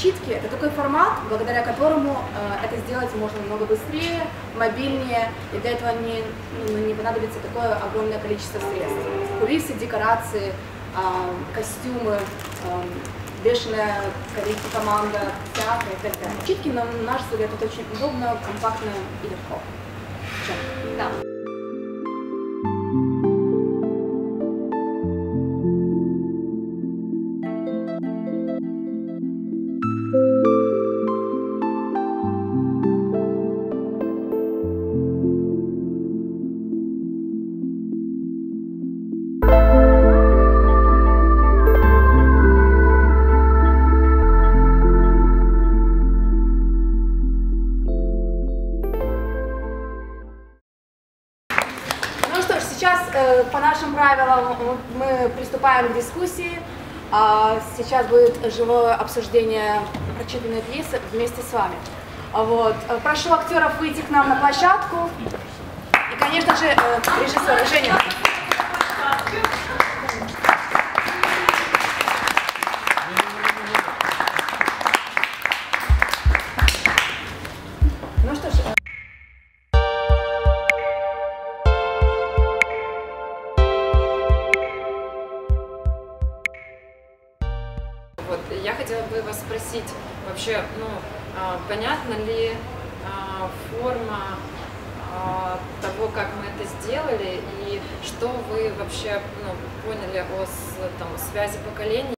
Читки — это такой формат, благодаря которому это сделать можно намного быстрее, мобильнее, и для этого не понадобится такое огромное количество средств. Кулисы, декорации, костюмы, бешеная команда, театр и так далее. Читки, на наш взгляд, это очень удобно, компактно и легко. Да. Сейчас по нашим правилам мы приступаем к дискуссии. Сейчас будет живое обсуждение прочитанной пьесы вместе с вами. Вот. Прошу актеров выйти к нам на площадку. И, конечно же, режиссер Женя. Ну что ж. Вот, я хотела бы вас спросить, вообще, понятна ли форма того, как мы это сделали, и что вы вообще поняли о связи поколений?